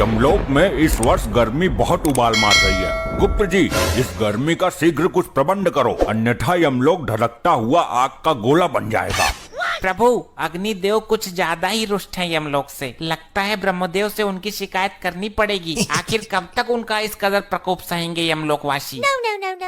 यमलोक में इस वर्ष गर्मी बहुत उबाल मार रही है। गुप्त जी, इस गर्मी का शीघ्र कुछ प्रबंध करो, अन्यथा यमलोक धड़कता हुआ आग का गोला बन जाएगा। प्रभु, अग्निदेव कुछ ज्यादा ही रुष्ट हैं यमलोक से। लगता है ब्रह्मदेव से उनकी शिकायत करनी पड़ेगी। आखिर कब तक उनका इस कदर प्रकोप सहेंगे यमलोकवासी?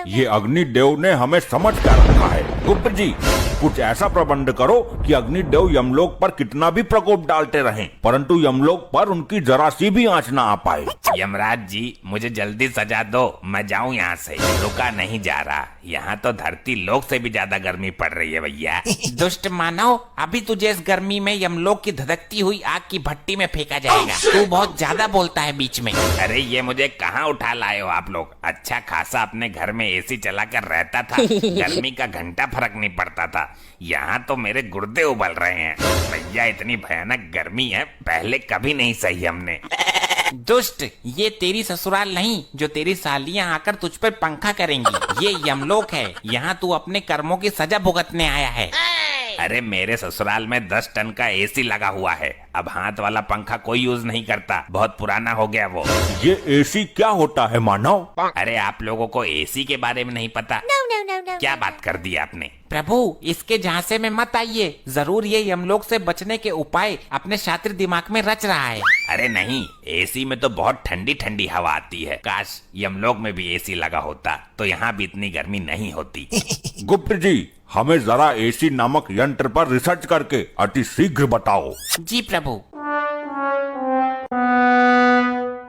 ये अग्निदेव ने हमें समझ कर रखा है। गुप्त जी, कुछ ऐसा प्रबंध करो कि अग्निदेव यमलोक पर कितना भी प्रकोप डालते रहें, परंतु यमलोक पर उनकी जरा सी भी आंच ना आ पाए। यमराज जी, मुझे जल्दी सजा दो, मैं जाऊं यहाँ से। रुका नहीं जा रहा। यहाँ तो धरती लोक से भी ज्यादा गर्मी पड़ रही है भैया। दुष्ट मानव, अभी तुझे इस गर्मी में यमलोक की धधकती हुई आग की भट्टी में फेंका जाएगा। तू बहुत ज्यादा बोलता है बीच में। अरे ये मुझे कहाँ उठा लाए हो आप लोग? अच्छा खासा अपने घर में एसी चला कर रहता था, गर्मी का घंटा फर्क नहीं पड़ता था। यहाँ तो मेरे गुर्दे उबल रहे हैं भैया। इतनी भयानक गर्मी है, पहले कभी नहीं सही हमने। दुष्ट, ये तेरी ससुराल नहीं जो तेरी सालियां आकर तुझ पर पंखा करेंगी। ये यमलोक है, यहाँ तू अपने कर्मों की सजा भुगतने आया है। अरे मेरे ससुराल में 10 टन का एसी लगा हुआ है। अब हाथ वाला पंखा कोई यूज नहीं करता, बहुत पुराना हो गया वो। ये एसी क्या होता है मानव? अरे आप लोगों को एसी के बारे में नहीं पता? क्या बात कर दी आपने? प्रभु, इसके झांसे में मत आइए। जरूर ये यमलोक से बचने के उपाय अपने शातिर दिमाग में रच रहा है। अरे नहीं, एसी में तो बहुत ठंडी ठंडी हवा आती है। काश यमलोक में भी एसी लगा होता तो यहाँ भी इतनी गर्मी नहीं होती। गुप्त जी, हमें जरा एसी नामक यंत्र पर रिसर्च करके अति शीघ्र बताओ। जी प्रभु।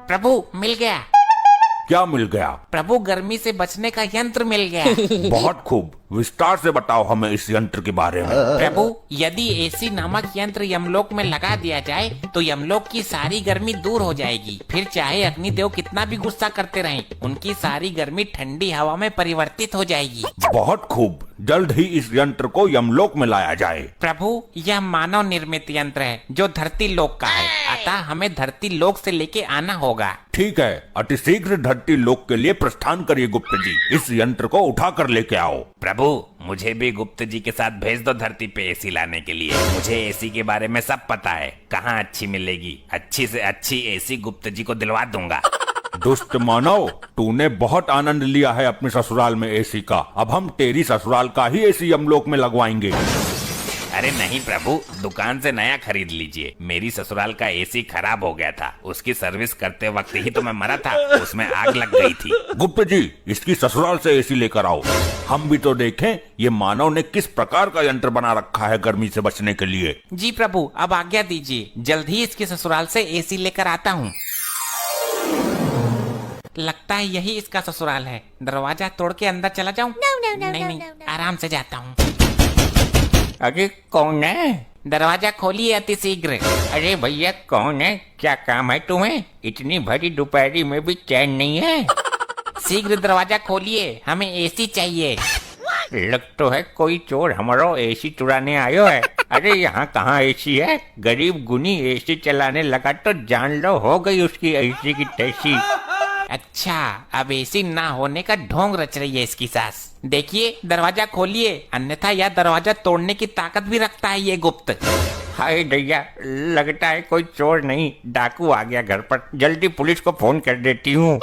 प्रभु, मिल गया। क्या मिल गया? प्रभु, गर्मी से बचने का यंत्र मिल गया। बहुत खूब, विस्तार से बताओ हमें इस यंत्र के बारे में। प्रभु, यदि एसी नामक यंत्र यमलोक में लगा दिया जाए तो यमलोक की सारी गर्मी दूर हो जाएगी। फिर चाहे अग्निदेव कितना भी गुस्सा करते रहें, उनकी सारी गर्मी ठंडी हवा में परिवर्तित हो जाएगी। बहुत खूब, जल्द ही इस यंत्र को यमलोक में लाया जाए। प्रभु, यह मानव निर्मित यंत्र है जो धरती लोक का है, अतः हमें धरती लोक से लेके आना होगा। ठीक है, अति शीघ्र धरती लोक के लिए प्रस्थान करिए गुप्त जी। इस यंत्र को उठा कर लेके आओ। प्रभु, मुझे भी गुप्त जी के साथ भेज दो धरती पे एसी लाने के लिए। मुझे एसी के बारे में सब पता है, कहाँ अच्छी मिलेगी। अच्छी से अच्छी एसी गुप्त जी को दिलवा दूंगा। दुष्ट मानव, तूने बहुत आनंद लिया है अपने ससुराल में एसी का। अब हम तेरी ससुराल का ही एसी यमलोक में लगवाएंगे। अरे नहीं प्रभु, दुकान से नया खरीद लीजिए। मेरी ससुराल का एसी खराब हो गया था, उसकी सर्विस करते वक्त ही तो मैं मरा था, उसमें आग लग गई थी। गुप्त जी, इसकी ससुराल से एसी लेकर आओ, हम भी तो देखें ये मानव ने किस प्रकार का यंत्र बना रखा है गर्मी से बचने के लिए। जी प्रभु, अब आज्ञा दीजिए, जल्द ही इसके ससुराल से एसी लेकर आता हूँ। लगता है यही इसका ससुराल है। दरवाजा तोड़ के अंदर चला जाऊं? नहीं, आराम से जाता हूँ। अरे कौन है? दरवाजा खोलिए अति शीघ्र। अरे भैया कौन है? क्या काम है तुम्हें? इतनी भरी दोपहरी में भी चैन नहीं है? शीघ्र दरवाजा खोलिए, हमें एसी चाहिए। लग तो है कोई चोर हमारा एसी चुराने आयो है। अरे यहाँ कहाँ एसी है? गरीब गुनी एसी चलाने लगा तो जान लो हो गई उसकी एसी की तैसी। अच्छा, अब एसी ना होने का ढोंग रच रही है इसकी सास। देखिए, दरवाजा खोलिए, अन्यथा यह दरवाजा तोड़ने की ताकत भी रखता है ये गुप्त। हाय दैया, लगता है कोई चोर नहीं डाकू आ गया घर पर। जल्दी पुलिस को फोन कर देती हूँ।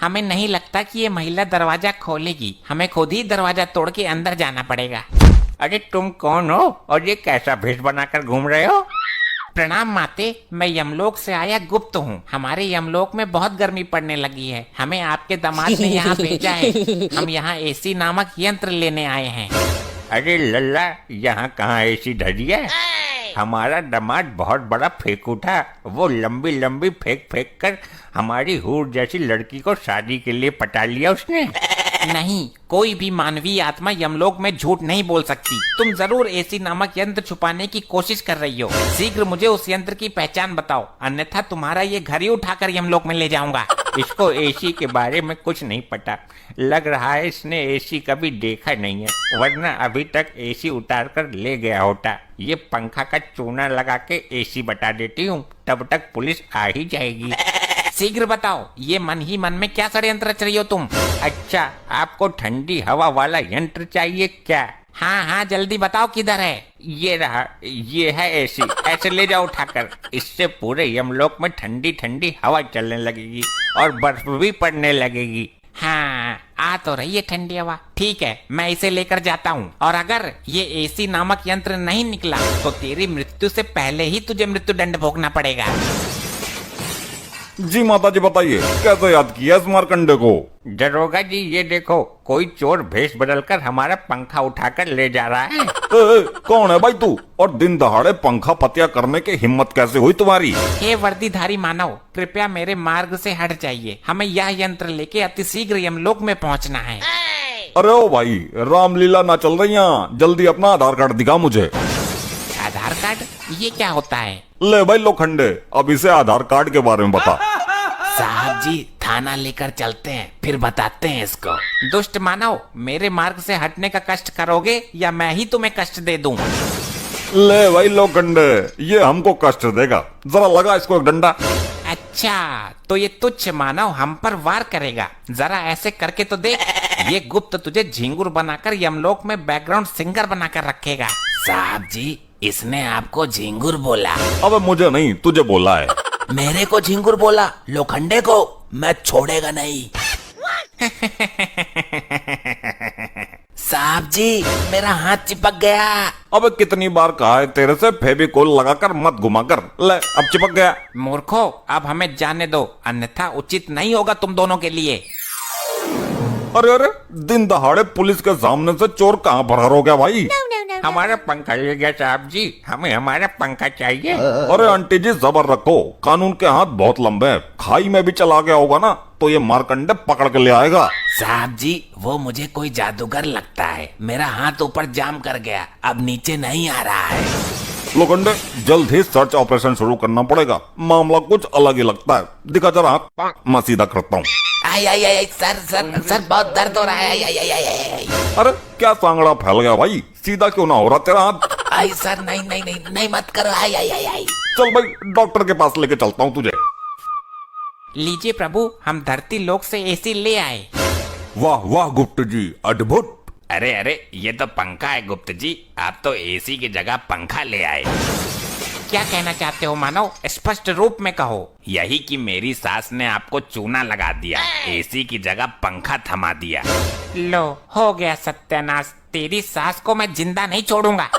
हमें नहीं लगता कि ये महिला दरवाजा खोलेगी, हमें खुद ही दरवाजा तोड़ के अंदर जाना पड़ेगा। अरे तुम कौन हो और ये कैसा भेष बनाकर घूम रहे हो? प्रणाम माते, मैं यमलोक से आया गुप्त हूँ। हमारे यमलोक में बहुत गर्मी पड़ने लगी है, हमें आपके दामाद ने यहाँ भेजा है। हम यहाँ एसी नामक यंत्र लेने आए हैं। अरे लल्ला, यहाँ कहाँ एसी धरी है? हमारा दामाद बहुत बड़ा फेंकू था। वो लंबी लंबी फेंक फेंक कर हमारी हूर जैसी लड़की को शादी के लिए पटा लिया उसने। नहीं, कोई भी मानवीय आत्मा यमलोक में झूठ नहीं बोल सकती। तुम जरूर एसी नामक यंत्र छुपाने की कोशिश कर रही हो। शीघ्र मुझे उस यंत्र की पहचान बताओ, अन्यथा तुम्हारा ये घर ही उठाकर यमलोक में ले जाऊंगा। इसको एसी के बारे में कुछ नहीं पता। लग रहा है इसने एसी कभी देखा नहीं है, वरना अभी तक एसी उतार कर ले गया होता। ये पंखा का चूना लगा के एसी बता देती हूँ, तब तक पुलिस आ ही जाएगी। शीघ्र बताओ, ये मन ही मन में क्या षड्यंत्र रच रही हो तुम? अच्छा, आपको ठंडी हवा वाला यंत्र चाहिए क्या? हाँ हाँ जल्दी बताओ किधर है। ये रहा, ये है एसी। ऐसे ले जाओ उठाकर। इससे पूरे यमलोक में ठंडी ठंडी हवा चलने लगेगी और बर्फ भी पड़ने लगेगी। हाँ आ तो रही है ठंडी हवा। ठीक है मैं इसे लेकर जाता हूँ, और अगर ये एसी नामक यंत्र नहीं निकला तो तेरी मृत्यु से पहले ही तुझे मृत्यु दंड भोगना पड़ेगा। जी माता जी बताइए, कैसे याद किया इस मारकंडे को? दरोगा जी ये देखो, कोई चोर भेष बदलकर हमारा पंखा उठाकर ले जा रहा है। कौन है भाई तू, और दिन दहाड़े पंखा पतिया करने की हिम्मत कैसे हुई तुम्हारी? हे वर्दीधारी मानव, कृपया मेरे मार्ग से हट जाइए। हमें यह यंत्र लेके अतिशीघ्र यमलोक में पहुंचना है। अरे ओ भाई, रामलीला ना चल रही यहाँ, जल्दी अपना आधार कार्ड दिखा मुझे। आधार कार्ड? ये क्या होता है? ले भाई लोखंडे, अब इसे आधार कार्ड के बारे में बता। साहब जी थाना लेकर चलते हैं, फिर बताते हैं इसको। दुष्ट मानव, मेरे मार्ग से हटने का कष्ट करोगे या मैं ही तुम्हें कष्ट दे दूं? ले भाई लोखंडे, ये हमको कष्ट देगा, जरा लगा इसको एक डंडा। अच्छा तो ये तुच्छ मानव हम पर वार करेगा। जरा ऐसे करके तो देख। ये गुप्त तुझे झिंगुर बनाकर यमलोक में बैकग्राउंड सिंगर बनाकर रखेगा। साहब जी इसने आपको झिंगुर बोला। अबे मुझे नहीं, तुझे बोला है। मेरे को झिंगुर बोला? लोखंडे को मैं छोड़ेगा नहीं। साहब जी मेरा हाथ चिपक गया। अबे कितनी बार कहा है तेरे से, फेविकोल लगाकर मत घुमा कर। ले अब चिपक गया। मूर्खो अब हमें जाने दो, अन्यथा उचित नहीं होगा तुम दोनों के लिए। अरे अरे, दिन दहाड़े पुलिस के सामने से चोर कहाँ फरार हो गया भाई? हमारा पंखा ले गया साहब जी, हमें हमारा पंखा चाहिए। अरे आंटी जी सबर रखो, कानून के हाथ बहुत लंबे हैं। खाई में भी चला गया होगा ना तो ये मारकंडे पकड़ के ले आएगा। साहब जी वो मुझे कोई जादूगर लगता है। मेरा हाथ ऊपर जाम कर गया, अब नीचे नहीं आ रहा है। लोखंडे जल्द ही सर्च ऑपरेशन शुरू करना पड़ेगा, मामला कुछ अलग ही लगता है। दिखा जरा हाथ, मैं सीधा करता हूँ। आई आई आई सर सर सर बहुत दर्द हो रहा है। आई आई आई आई आई। अरे क्या सांगड़ा फैल गया भाई, सीधा क्यों ना हो रहा तेरा हाथ? आई सर नहीं नहीं नहीं नहीं मत करो। आई आई आई आई। चल भाई डॉक्टर के पास लेके चलता हूँ तुझे। लीजिए प्रभु, हम धरती लोक से एसी ले आए। वाह वाह गुप्त जी, अद्भुत। अरे अरे, ये तो पंखा है गुप्त जी, आप तो एसी की जगह पंखा ले आए। क्या कहना चाहते हो मानव, स्पष्ट रूप में कहो। यही कि मेरी सास ने आपको चूना लगा दिया, एसी की जगह पंखा थमा दिया। लो हो गया सत्यानाश, तेरी सास को मैं जिंदा नहीं छोड़ूंगा।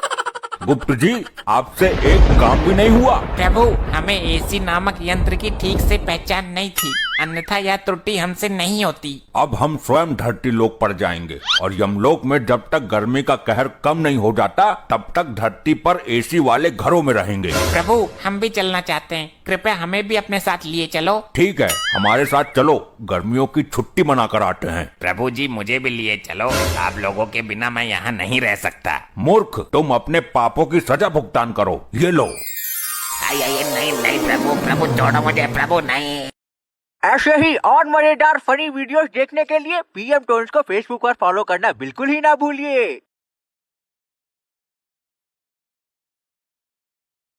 गुप्त जी आपसे एक काम भी नहीं हुआ। प्रभु हमें एसी नामक यंत्र की ठीक से पहचान नहीं थी, अन्यथा यह त्रुटि हमसे नहीं होती। अब हम स्वयं धरती लोक पर जाएंगे और यमलोक में जब तक गर्मी का कहर कम नहीं हो जाता तब तक धरती पर एसी वाले घरों में रहेंगे। प्रभु हम भी चलना चाहते हैं, कृपया हमें भी अपने साथ लिए चलो। ठीक है हमारे साथ चलो, गर्मियों की छुट्टी मनाकर आते हैं। प्रभु जी मुझे भी लिए चलो, आप लोगों के बिना मैं यहाँ नहीं रह सकता। मूर्ख, तुम अपने पापों की सजा भुगतान करो, ये लो। आई आई नहीं नहीं प्रभु, प्रभु छोड़ो मुझे, प्रभु नहीं। ऐसे ही और मजेदार फनी वीडियोस देखने के लिए पीएम टोन्स को फेसबुक पर फॉलो करना बिल्कुल ही ना भूलिए।